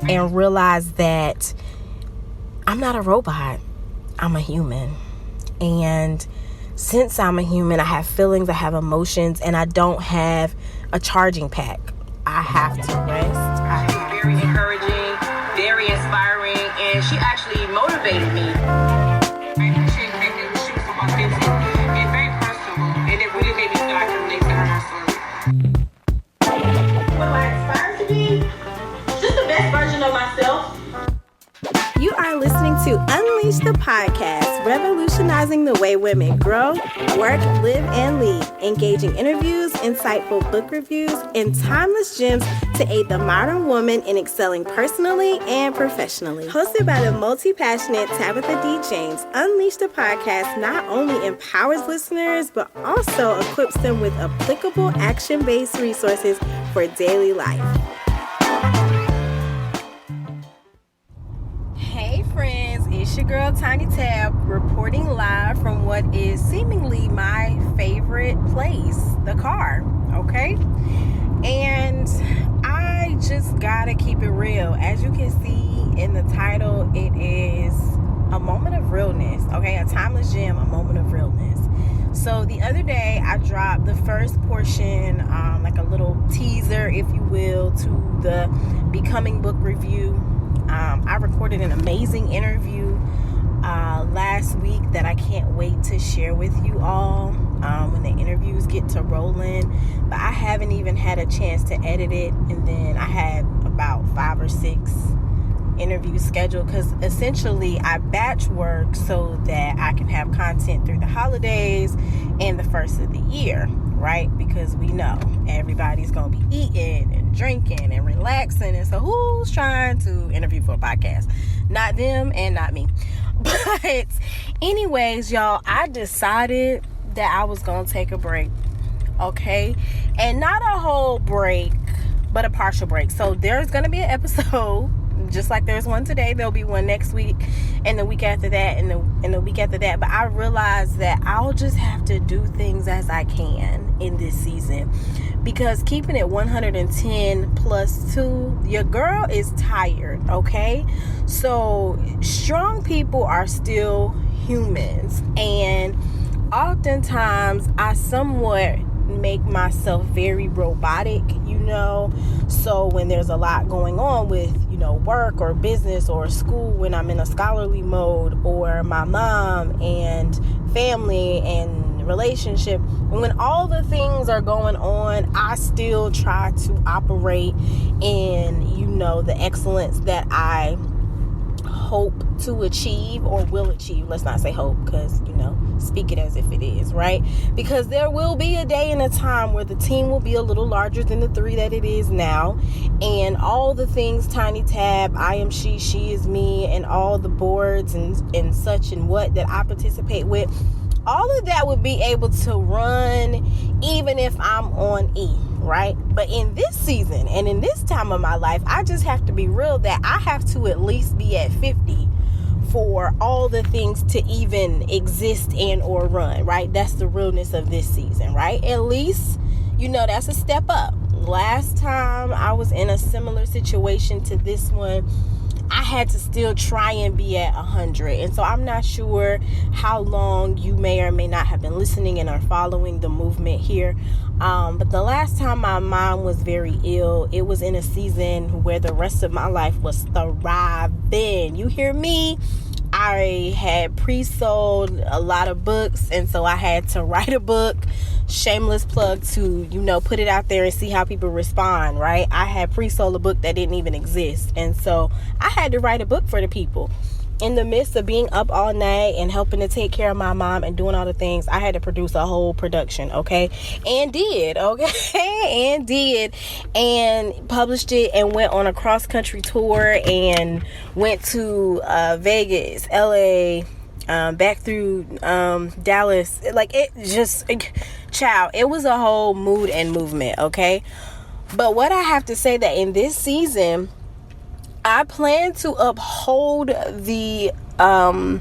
and realize that I'm not a robot. I'm a human. And since I'm a human, I have feelings, I have emotions, and I don't have a charging pack. I have to rest. Very encouraging, very inspiring, and she actually motivated me. I appreciate the fact that she was so authentic and very personable, and it really made me feel like I could relate to her story. What I aspire to be? Just the best version of myself. You are listening to Unleash the Podcast, revolutionizing the way women grow, work, live, and lead, engaging interviews, insightful book reviews, and timeless gems to aid the modern woman in excelling personally and professionally. Hosted by the multi-passionate Tabitha D. James, Unleash the Podcast not only empowers listeners, but also equips them with applicable action-based resources for daily life. Hey friends, it's your girl Tiny Tab reporting live from what is seemingly my favorite place, the car, okay? And I just gotta keep it real. As you can see in the title, it is a moment of realness, okay? A timeless gem, a moment of realness. So the other day I dropped the first portion, like a little teaser, if you will, to the Becoming book review. I recorded an amazing interview last week that I can't wait to share with you all when the interviews get to rolling. But I haven't even had a chance to edit it, and then I had about 5 or 6 interviews scheduled because essentially I batch work so that I can have content through the holidays and the first of the year, right? Because we know everybody's gonna be eating and drinking and relaxing, and so who's trying to interview for a podcast? Not them and not me. But anyways, y'all, I decided that I was gonna take a break, okay? And not a whole break, but a partial break. So there's gonna be an episode just like there's one today. There'll be one next week, and the week after that, and the week after that. But I realized that I'll just have to do things as I can in this season, because keeping it 110 plus 2, your girl is tired, okay? So strong people are still humans, and oftentimes I somewhat make myself very robotic, so when there's a lot going on with work or business or school, when I'm in a scholarly mode, or my mom and family and relationship, and when all the things are going on, I still try to operate in the excellence that I hope to achieve or will achieve. Let's not say hope, because speak it as if it is, right? Because there will be a day and a time where the team will be a little larger than the 3 that it is now, and all the things Tiny Tab, I am she is me, and all the boards and such and what that I participate with, all of that would be able to run even if I'm on E, right? But in this season and in this time of my life, I just have to be real that I have to at least be at 50 for all the things to even exist and or run, right? That's the realness of this season, right? At least, that's a step up. Last time I was in a similar situation to this one, I had to still try and be at 100. And so I'm not sure how long you may or may not have been listening and are following the movement here. But the last time my mom was very ill, it was in a season where the rest of my life was thriving. You hear me? I had pre-sold a lot of books, and so I had to write a book. Shameless plug to, put it out there and see how people respond, right? I had pre-sold a book that didn't even exist, and so I had to write a book for the people. In the midst of being up all night and helping to take care of my mom and doing all the things, I had to produce a whole production, okay? And did, and published it, and went on a cross-country tour and went to Vegas, LA, back through Dallas. It was a whole mood and movement, okay? But what I have to say that in this season, I plan to uphold the I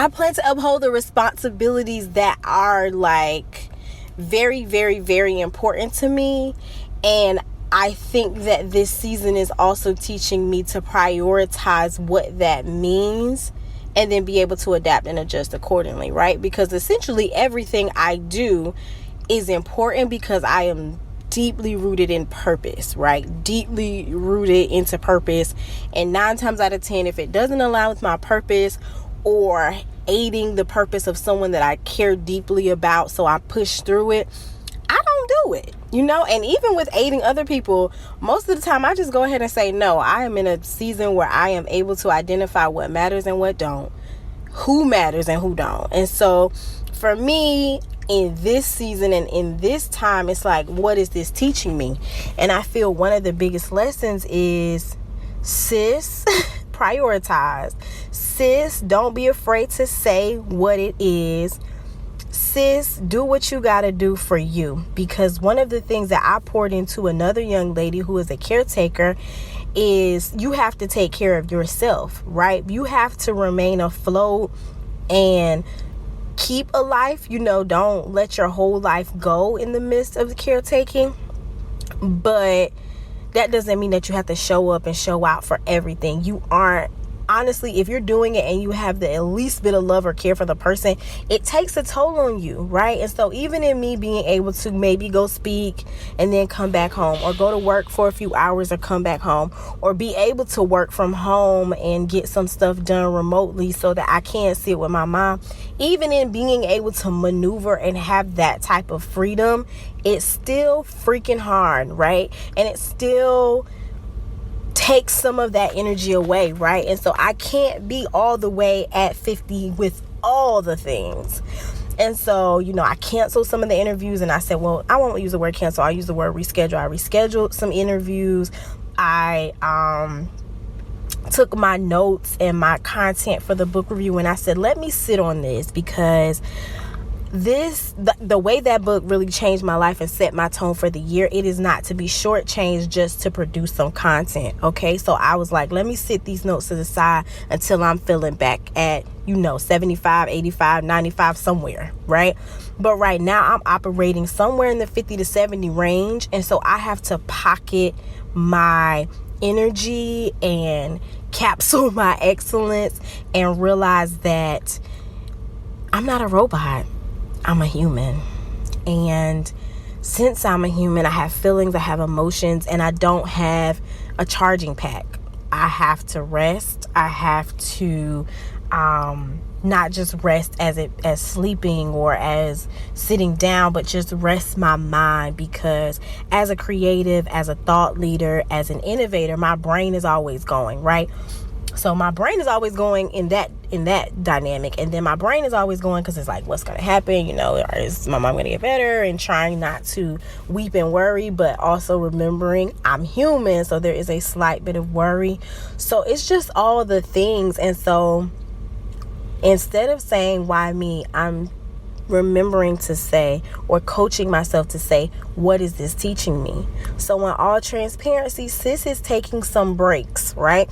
plan to uphold the responsibilities that are very, very, very important to me. And I think that this season is also teaching me to prioritize what that means and then be able to adapt and adjust accordingly, right? Because essentially everything I do is important because I am deeply rooted in purpose, right? Deeply rooted into purpose. And 9 times out of 10, if it doesn't align with my purpose or aiding the purpose of someone that I care deeply about, so I push through it, I don't do it, and even with aiding other people, most of the time I just go ahead and say, no, I am in a season where I am able to identify what matters and what don't, who matters and who don't. And so for me, in this season and in this time, it's like, what is this teaching me? And I feel one of the biggest lessons is, sis, prioritize. Sis, don't be afraid to say what it is. Sis, do what you gotta do for you. Because one of the things that I poured into another young lady who is a caretaker is you have to take care of yourself, right? You have to remain afloat and keep a life. Don't let your whole life go in the midst of the caretaking. But that doesn't mean that you have to show up and show out for everything. You aren't. Honestly, if you're doing it and you have the at least bit of love or care for the person, it takes a toll on you, right? And so even in me being able to maybe go speak and then come back home, or go to work for a few hours or come back home, or be able to work from home and get some stuff done remotely so that I can sit with my mom, even in being able to maneuver and have that type of freedom, it's still freaking hard, right? And it still takes some of that energy away, right? And so I can't be all the way at 50 with all the things. And so, I canceled some of the interviews, and I said, well, I won't use the word cancel, I'll use the word reschedule. I rescheduled some interviews. I took my notes and my content for the book review, and I said, let me sit on this, because the way that book really changed my life and set my tone for the year, it is not to be shortchanged just to produce some content. Okay, so I was like, let me sit these notes to the side until I'm feeling back at 75, 85, 95, somewhere, right? But right now I'm operating somewhere in the 50 to 70 range, and so I have to pocket my energy and capsule my excellence and realize that I'm not a robot. I'm a human. And since I'm a human, I have feelings, I have emotions, and I don't have a charging pack. I have to rest. I have to not just rest as sleeping or as sitting down, but just rest my mind, because as a creative, as a thought leader, as an innovator, my brain is always going, right? So my brain is always going in that dynamic, and then my brain is always going because it's like, what's going to happen? Is my mom going to get better? And trying not to weep and worry, but also remembering I'm human, so there is a slight bit of worry. So it's just all the things. And so instead of saying, why me, I'm remembering to say, or coaching myself to say, what is this teaching me? So in all transparency, sis is taking some breaks, right?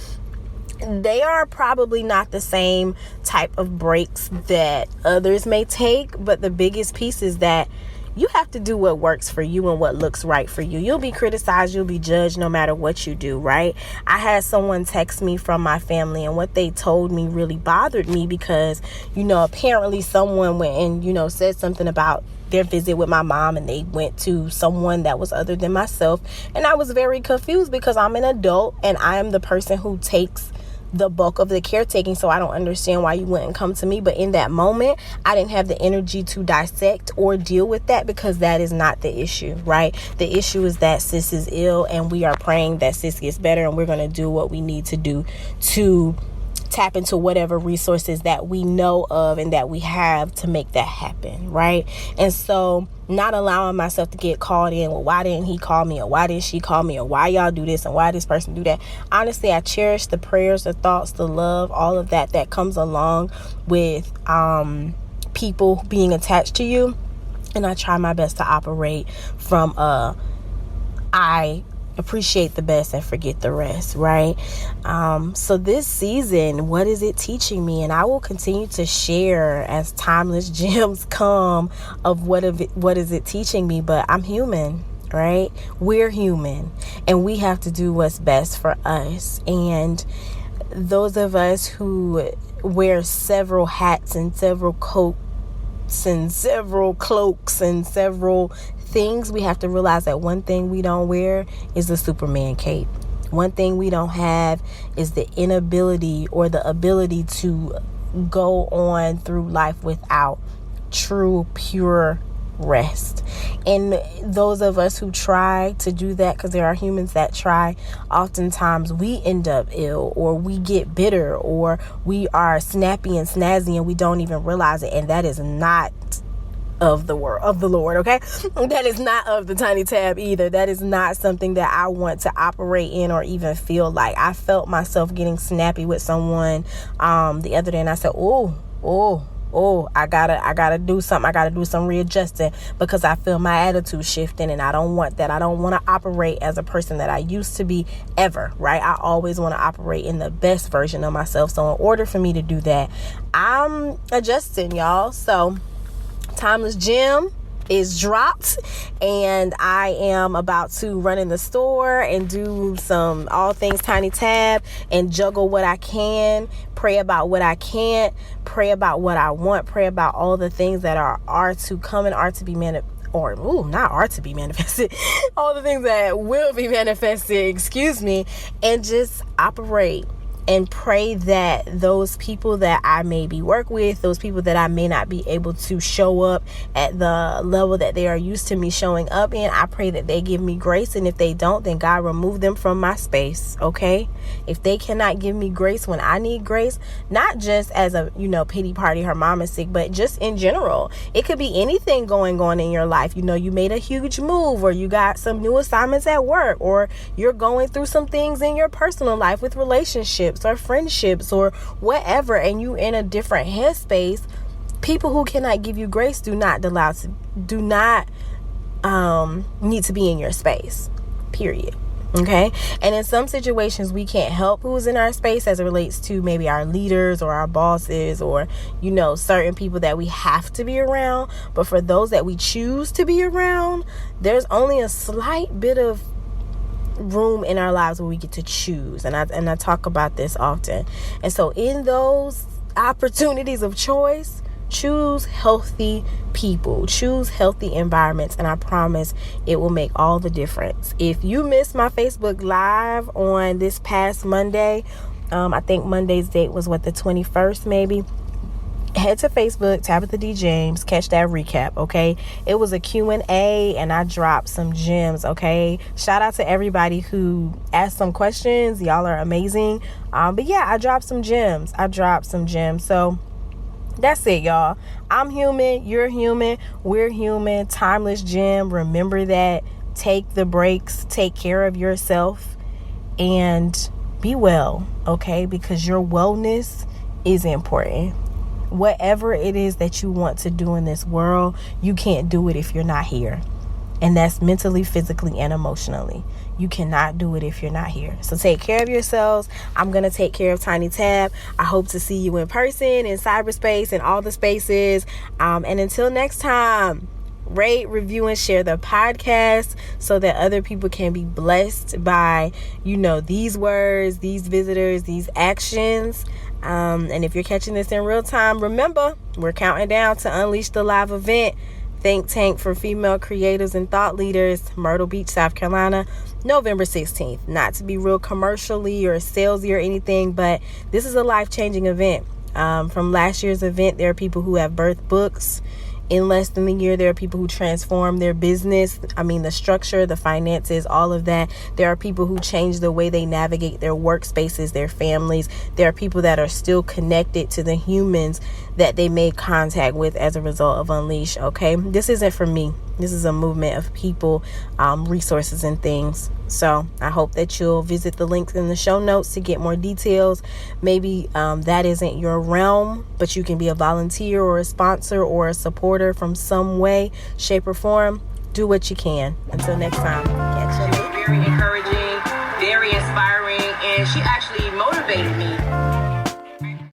They are probably not the same type of breaks that others may take, but the biggest piece is that you have to do what works for you and what looks right for you. You'll be criticized, you'll be judged no matter what you do, right? I had someone text me from my family, and what they told me really bothered me because, apparently someone went and, said something about their visit with my mom, and they went to someone that was other than myself. And I was very confused because I'm an adult and I am the person who takes the bulk of the caretaking, so I don't understand why you wouldn't come to me. But in that moment, I didn't have the energy to dissect or deal with that, because that is not the issue, right? The issue is that sis is ill, and we are praying that sis gets better, and we're going to do what we need to do to tap into whatever resources that we know of and that we have to make that happen, right? And so not allowing myself to get called in, well, why didn't he call me, or why didn't she call me, or why y'all do this and why this person do that. Honestly, I cherish the prayers, the thoughts, the love, all of that comes along with people being attached to you. And I try my best to operate from I appreciate the best and forget the rest, right? So this season, what is it teaching me? And I will continue to share as timeless gems come of what is it teaching me. But I'm human, right? We're human. And we have to do what's best for us. And those of us who wear several hats and several coats and several cloaks and several things, we have to realize that one thing we don't wear is the Superman cape. One thing we don't have is the inability or the ability to go on through life without true, pure rest. And those of us who try to do that, because there are humans that try, oftentimes we end up ill, or we get bitter, or we are snappy and snazzy and we don't even realize it. And that is not of the Lord, okay? That is not of the Tiny Tab either. That is not something that I want to operate in or even feel like. I felt myself getting snappy with someone the other day, and I said, I gotta do something. I gotta do some readjusting, because I feel my attitude shifting, and I don't want that. I don't want to operate as a person that I used to be ever, right? I always want to operate in the best version of myself. So in order for me to do that, I'm adjusting, y'all. So Timeless Gem is dropped, and I am about to run in the store and do some all things Tiny Tab and juggle what I can, pray about what I can't, pray about what I want, pray about all the things that are to come and are to be manifested. All the things that will be manifested, and just operate and pray that those people that I maybe work with, those people that I may not be able to show up at the level that they are used to me showing up in, I pray that they give me grace. And if they don't, then God remove them from my space, okay? If they cannot give me grace when I need grace, not just as a, pity party, her mom is sick, but just in general. It could be anything going on in your life. You made a huge move, or you got some new assignments at work, or you're going through some things in your personal life with relationships or friendships or whatever, and you in a different headspace. People who cannot give you grace do not need to be in your space, period. Okay. And in some situations we can't help who's in our space as it relates to maybe our leaders or our bosses, or certain people that we have to be around. But for those that we choose to be around, there's only a slight bit of room in our lives where we get to choose, and I talk about this often. And so in those opportunities of choice, choose healthy people, choose healthy environments, and I promise it will make all the difference. If you missed my Facebook Live on this past Monday, I think Monday's date was the 21st maybe, head to Facebook, Tabitha D. James, catch that recap, okay? It was a Q&A, and I dropped some gems, okay? Shout out to everybody who asked some questions. Y'all are amazing. But yeah, I dropped some gems. So that's it, y'all. I'm human. You're human. We're human. Timeless Gem. Remember that. Take the breaks. Take care of yourself. And be well, okay? Because your wellness is important. Whatever it is that you want to do in this world, you can't do it if you're not here. And that's mentally, physically, and emotionally. You cannot do it if you're not here. So take care of yourselves. I'm going to take care of Tiny Tab. I hope to see you in person, in cyberspace, and all the spaces. And until next time, rate, review, and share the podcast so that other people can be blessed by, these words, these visitors, these actions. And if you're catching this in real time, remember, we're counting down to Unleash the Live event, Think Tank for Female Creators and Thought Leaders, Myrtle Beach, South Carolina, November 16th. Not to be real commercially or salesy or anything, but this is a life-changing event. From last year's event, there are people who have birthed books in less than a year. There are people who transform their business. The structure, the finances, all of that. There are people who change the way they navigate their workspaces, their families. There are people that are still connected to the humans that they made contact with as a result of Unleash, okay? This isn't for me. This is a movement of people, resources, and things. So I hope that you'll visit the links in the show notes to get more details. Maybe that isn't your realm, but you can be a volunteer or a sponsor or a supporter from some way, shape, or form. Do what you can. Until next time, catch you later. Very encouraging, very inspiring, and she actually motivated me.